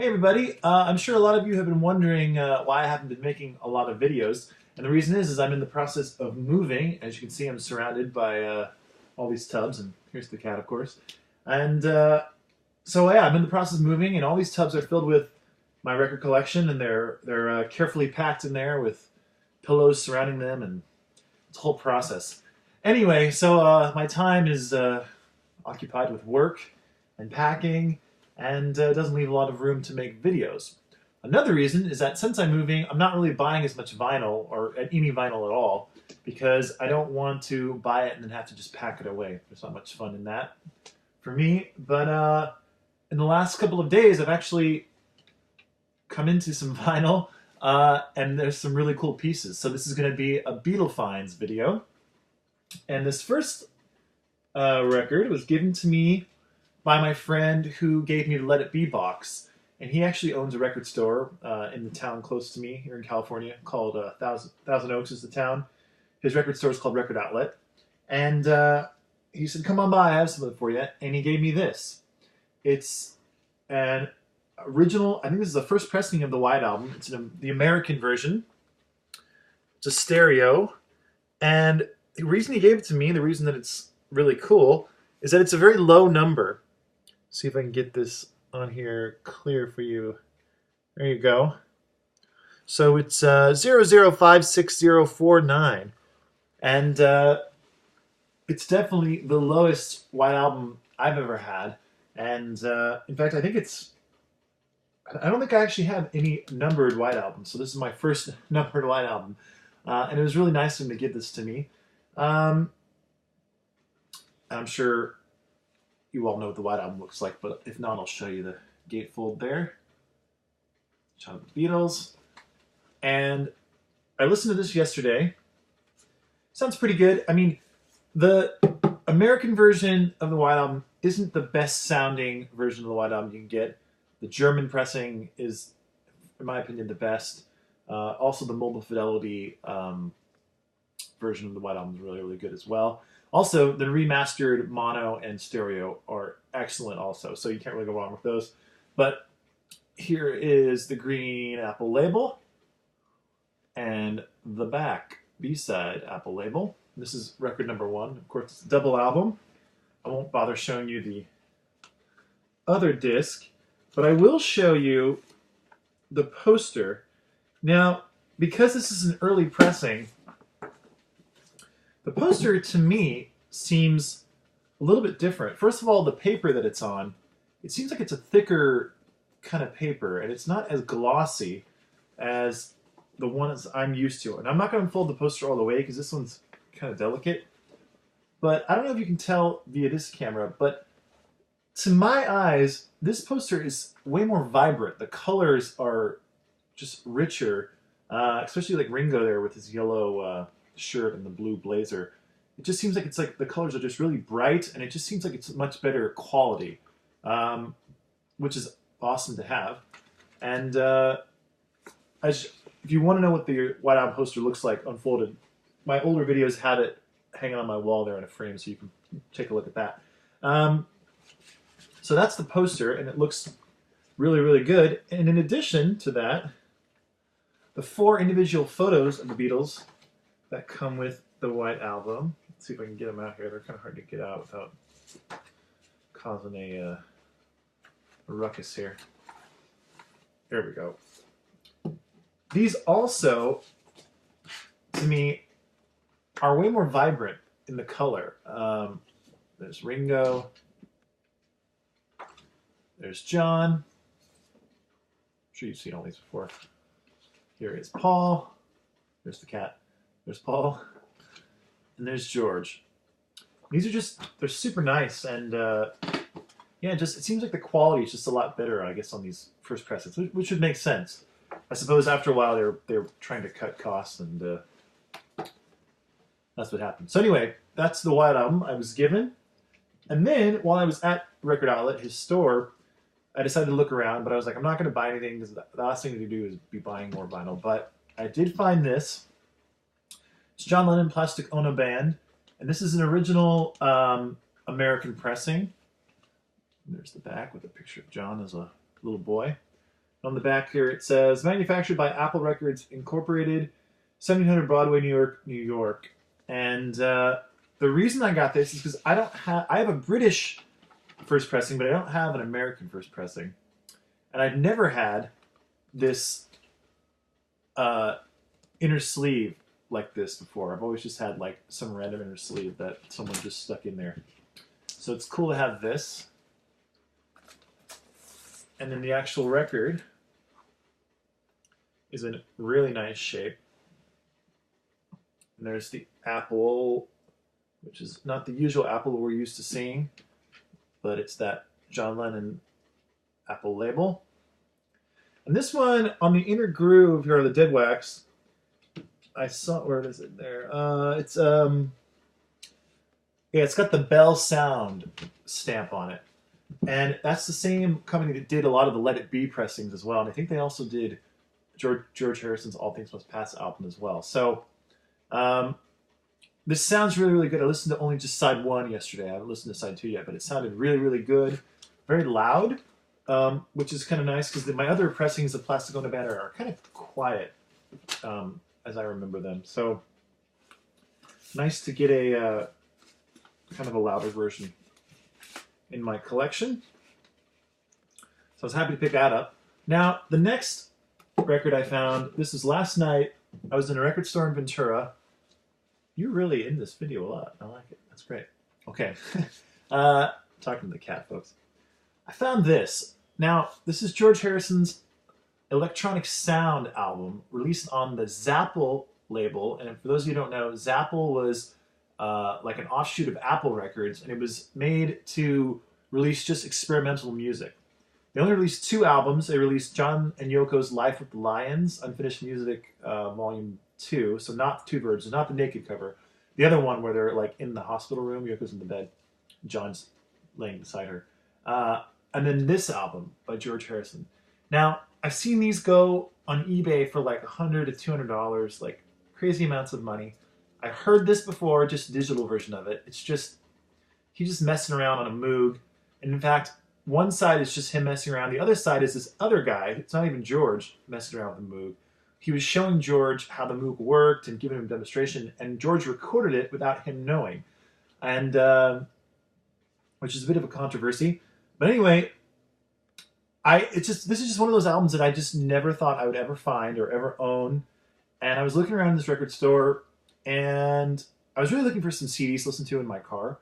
Hey everybody, I'm sure a lot of you have been wondering why I haven't been making a lot of videos, and the reason is I'm in the process of moving. As you can see, I'm surrounded by all these tubs, and here's the cat, of course. And so yeah, I'm in the process of moving, and all these tubs are filled with my record collection, and they're carefully packed in there with pillows surrounding them, and it's a whole process. Anyway, so my time is occupied with work and packing, and doesn't leave a lot of room to make videos. Another reason is that since I'm moving, I'm not really buying as much vinyl, or any vinyl at all, because I don't want to buy it and then have to just pack it away. There's not much fun in that for me. But in the last couple of days, I've actually come into some vinyl, and there's some really cool pieces. So this is going to be a Beatle finds video. And this first record was given to me by my friend who gave me the Let It Be box. And he actually owns a record store in the town close to me here in California called Thousand Oaks is the town. His record store is called Record Outlet. And he said, come on by, I have something for you. And he gave me this. It's an original, I think this is the first pressing of the White Album. It's the American version. It's a stereo. And the reason he gave it to me, the reason that it's really cool, is that it's a very low number. See if I can get this on here clear for you. There you go. So it's 005649. And it's definitely the lowest White Album I've ever had. And in fact, I don't think I actually have any numbered White Albums. So this is my first numbered White Album. And it was really nice of him to give this to me. I'm sure you all know what the White Album looks like, but if not, I'll show you the gatefold there. Shout out the Beatles. And I listened to this yesterday. Sounds pretty good. I mean, the American version of the White Album isn't the best sounding version of the White Album you can get. The German pressing is, in my opinion, the best. Also, the mobile fidelity version of the White Album is really, really good as well. Also, the remastered mono and stereo are excellent also, so you can't really go wrong with those. But here is the green Apple label and the back B-side Apple label. This is record number 1. Of course, it's a double album. I won't bother showing you the other disc, but I will show you the poster. Now, because this is an early pressing, the poster, to me, seems a little bit different. First of all, the paper that it's on, it seems like it's a thicker kind of paper, and it's not as glossy as the ones I'm used to. And I'm not going to unfold the poster all the way, because this one's kind of delicate. But I don't know if you can tell via this camera, but to my eyes, this poster is way more vibrant. The colors are just richer, especially like Ringo there with his yellow shirt and the blue blazer. It just seems like it's like the colors are just really bright, and it just seems like it's much better quality, which is awesome to have. And if you want to know what the White Album poster looks like unfolded, my older videos had it hanging on my wall there in a frame, so you can take a look at that. So that's the poster, and it looks really, really good. And in addition to that, the 4 individual photos of the Beatles that come with the White Album. Let's see if I can get them out here. They're kind of hard to get out without causing a ruckus here. There we go. These also, to me, are way more vibrant in the color. There's Ringo. There's John. I'm sure you've seen all these before. Here is Paul. There's the cat. There's Paul. And there's George. These are just, they're super nice. And yeah, just it seems like the quality is just a lot better, I guess, on these first presses, which would make sense. I suppose after a while they're trying to cut costs, and that's what happened. So anyway, that's the White Album I was given. And then while I was at Record Outlet, his store, I decided to look around, but I was like, I'm not going to buy anything, because the last thing to do is be buying more vinyl. But I did find this. It's John Lennon Plastic Ono Band, and this is an original American pressing. And there's the back with a picture of John as a little boy. On the back here it says, manufactured by Apple Records Incorporated, 1700 Broadway, New York, New York. And the reason I got this is because I have a British first pressing, but I don't have an American first pressing. And I've never had this inner sleeve like this before. I've always just had like some random inner sleeve that someone just stuck in there. So it's cool to have this. And then the actual record is in really nice shape. And there's the Apple, which is not the usual Apple we're used to seeing, but it's that John Lennon Apple label. And this one, on the inner groove here, the dead wax, I saw, where is it there? It's got the Bell Sound stamp on it. And that's the same company that did a lot of the Let It Be pressings as well. And I think they also did George Harrison's All Things Must Pass album as well. So this sounds really, really good. I listened to only just side 1 yesterday. I haven't listened to side 2 yet, but it sounded really, really good. Very loud, which is kind of nice because my other pressings of Plastic Ono Band are kind of quiet as I remember them. So nice to get a kind of a louder version in my collection. So I was happy to pick that up. Now, the next record I found, this was last night. I was in a record store in Ventura. You're really in this video a lot. I like it. That's great. Okay. Talking to the cat, folks. I found this. Now, this is George Harrison's Electronic Sound album, released on the Zapple label. And for those of you who don't know, Zapple was like an offshoot of Apple Records, and it was made to release just experimental music. They only released 2 albums. They released John and Yoko's Life with the Lions, Unfinished Music, Volume 2, so not 2 versions, not the naked cover. The other one where they're like in the hospital room, Yoko's in the bed, John's laying beside her. And then this album by George Harrison. Now, I've seen these go on eBay for like $100 to $200, like crazy amounts of money. I heard this before, just a digital version of it. It's just, he's just messing around on a Moog. And in fact, one side is just him messing around. The other side is this other guy, it's not even George, messing around with the Moog. He was showing George how the Moog worked and giving him a demonstration, and George recorded it without him knowing. And, which is a bit of a controversy. But anyway, this is just one of those albums that I just never thought I would ever find or ever own. And I was looking around this record store, and I was really looking for some CDs to listen to in my car,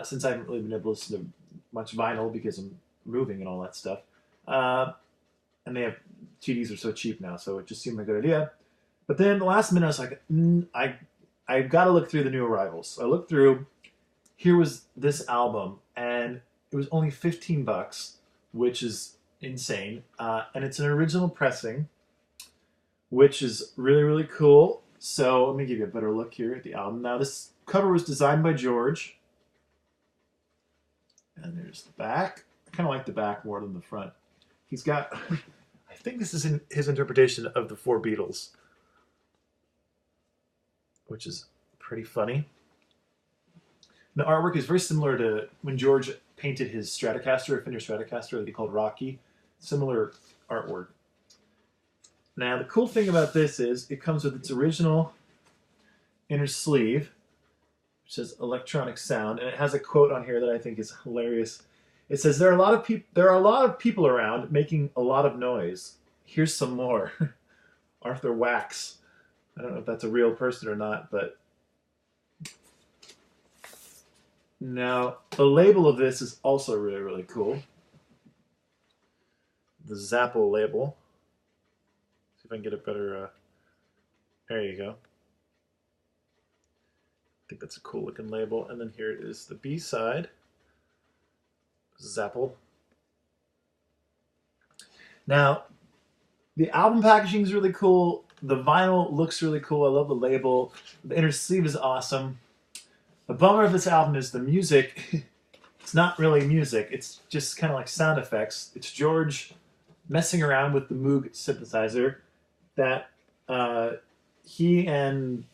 since I haven't really been able to listen to much vinyl because I'm moving and all that stuff. And CDs are so cheap now, so it just seemed like a good idea. But then the last minute I was like, I've got to look through the new arrivals. So I looked through, here was this album, and it was only $15, which is insane. And it's an original pressing, which is really, really cool. So let me give you a better look here at the album. Now, this cover was designed by George. And there's the back. I kind of like the back more than the front. He's got, I think this is his interpretation of the 4 Beatles, which is pretty funny. The artwork is very similar to when George painted his Stratocaster, a Fender Stratocaster that he called Rocky. Similar artwork. Now, the cool thing about this is it comes with its original inner sleeve, which says Electronic Sound, and it has a quote on here that I think is hilarious. It says, there are a lot of people around making a lot of noise. Here's some more. Arthur Wax. I don't know if that's a real person or not, but now the label of this is also really, really cool. The Zapple label. See if I can get a better, there you go. I think that's a cool looking label. And then here it is, the B side. Zapple. Now, the album packaging is really cool. The vinyl looks really cool. I love the label. The inner sleeve is awesome. The bummer of this album is the music. It's not really music. It's just kind of like sound effects. It's George messing around with the Moog synthesizer that he and,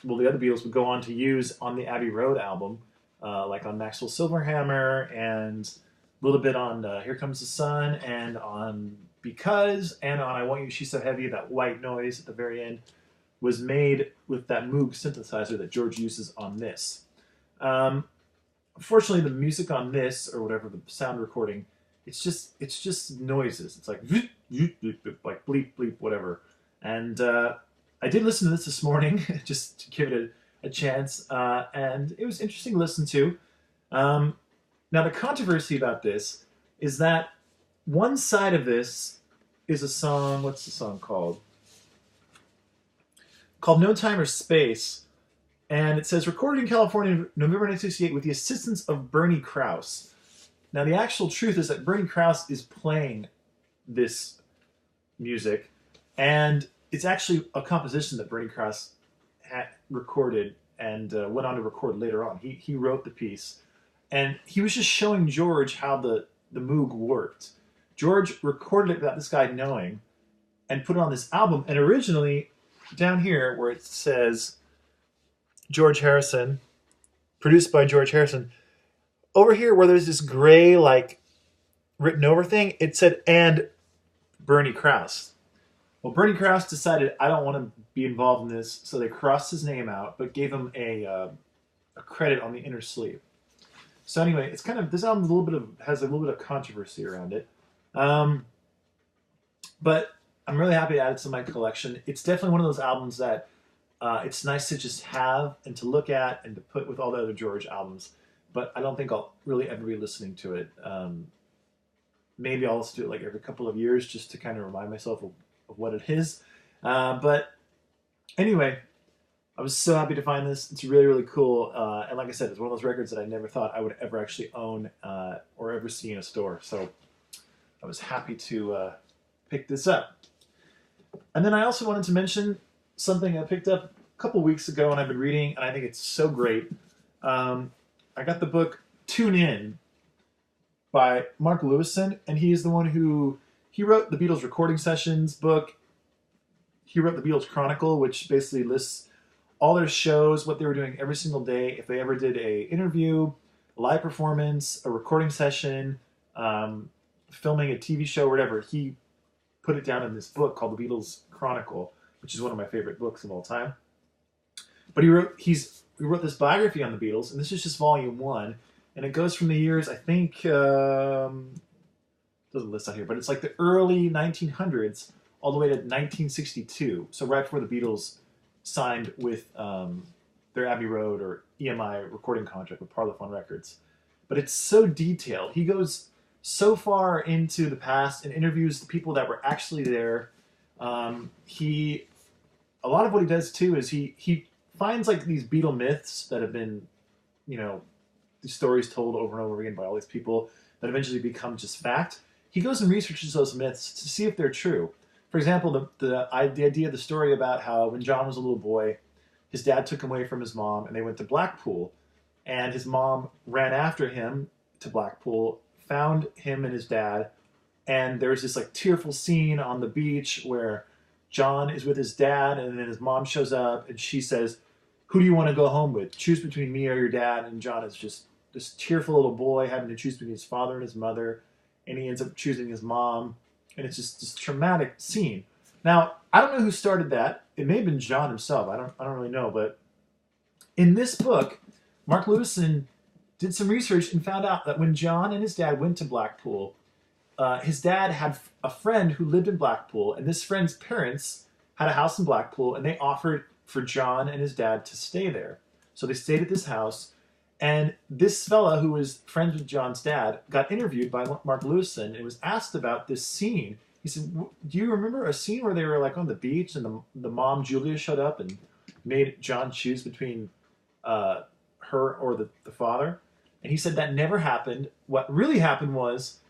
well, the other Beatles would go on to use on the Abbey Road album, like on Maxwell Silverhammer and little bit on Here Comes the Sun, and on Because, and on I Want You, She's So Heavy. That white noise at the very end was made with that Moog synthesizer that George uses on this. Unfortunately, the music on this, or whatever, the sound recording, it's just noises. It's like like bleep bleep whatever. And I did listen to this morning just to give it a chance, and it was interesting to listen to. Now the controversy about this is that one side of this is a song. What's the song called? Called No Time or Space. And it says, recorded in California, November 1968, with the assistance of Bernie Krause. Now, the actual truth is that Bernie Krause is playing this music, and it's actually a composition that Bernie Krause had recorded and went on to record later on. He wrote the piece, and he was just showing George how the Moog worked. George recorded it without this guy knowing, and put it on this album. And originally, down here where it says George Harrison, produced by George Harrison, over here where there's this gray, like, written over thing, it said, and Bernie Krause. Well, Bernie Krause decided, I don't want to be involved in this, so they crossed his name out, but gave him a credit on the inner sleeve. So anyway, it's kind of, this album has a little bit of controversy around it. But I'm really happy to add it to my collection. It's definitely one of those albums that it's nice to just have and to look at and to put with all the other George albums. But I don't think I'll really ever be listening to it. Maybe I'll listen to it like every couple of years just to kind of remind myself of what it is. But anyway, I was so happy to find this. It's really, really cool. And like I said, it's one of those records that I never thought I would ever actually own or ever see in a store. So I was happy to pick this up. And then I also wanted to mention something I picked up a couple weeks ago and I've been reading, and I think it's so great. I got the book Tune In by Mark Lewison, and he is the one he wrote the Beatles recording sessions book. He wrote the Beatles Chronicle, which basically lists all their shows, what they were doing every single day, if they ever did a interview, a live performance, a recording session, filming a TV show, or whatever. He put it down in this book called The Beatles Chronicle, which is one of my favorite books of all time. But he wrote this biography on the Beatles, and this is just volume 1, and it goes from the years, I think, doesn't list out here, but it's like the early 1900s all the way to 1962, so right before the Beatles signed with their Abbey Road or EMI recording contract with Parlophone Records. But it's so detailed. He goes so far into the past and interviews the people that were actually there. A lot of what he does too is he finds like these Beatle myths that have been, these stories told over and over again by all these people that eventually become just fact. He goes and researches those myths to see if they're true. For example, the idea of the story about how when John was a little boy, his dad took him away from his mom and they went to Blackpool, and his mom ran after him to Blackpool, found him and his dad, and there's this like tearful scene on the beach where John is with his dad, and then his mom shows up and she says, "Who do you want to go home with? Choose between me or your dad." And John is just this tearful little boy having to choose between his father and his mother, and he ends up choosing his mom, and it's just this traumatic scene. Now, I don't know who started that. It may have been John himself. I don't really know, but in this book, Mark Lewison did some research and found out that when John and his dad went to Blackpool, his dad had a friend who lived in Blackpool, and this friend's parents had a house in Blackpool, and they offered for John and his dad to stay there. So they stayed at this house, and this fella who was friends with John's dad got interviewed by Mark Lewison and was asked about this scene. He said, "Do you remember a scene where they were like on the beach and the mom, Julia, showed up and made John choose between her or the father?" And he said that never happened. What really happened was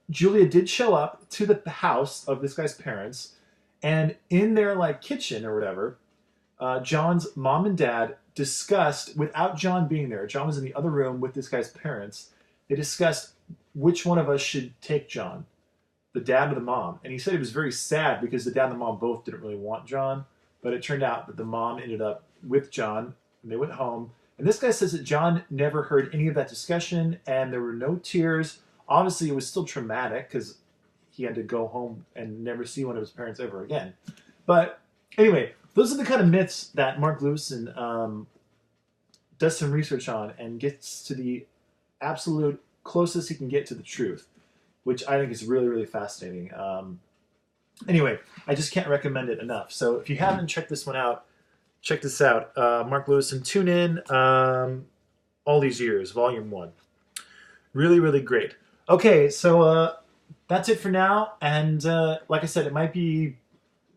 Julia did show up to the house of this guy's parents, and in their like kitchen or whatever, John's mom and dad discussed, without John being there, John was in the other room with this guy's parents, they discussed which one of us should take John, the dad or the mom. And he said it was very sad because the dad and the mom both didn't really want John, but it turned out that the mom ended up with John, and they went home. And this guy says that John never heard any of that discussion, and there were no tears. Obviously, it was still traumatic because he had to go home and never see one of his parents ever again. But anyway, those are the kind of myths that Mark Lewison does some research on and gets to the absolute closest he can get to the truth, which I think is really, really fascinating. Anyway, I just can't recommend it enough. So if you haven't checked this one out, check this out. Mark Lewison, tune in. All These Years, Volume 1. Really, really great. Okay, so that's it for now. And like I said, it might be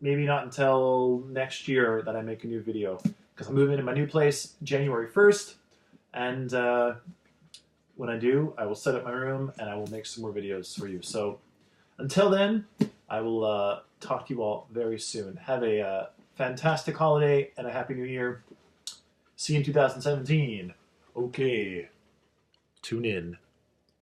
maybe not until next year that I make a new video, because I'm moving to my new place January 1st. And when I do, I will set up my room and I will make some more videos for you. So until then, I will talk to you all very soon. Have a fantastic holiday and a Happy New Year. See you in 2017. Okay. Tune in.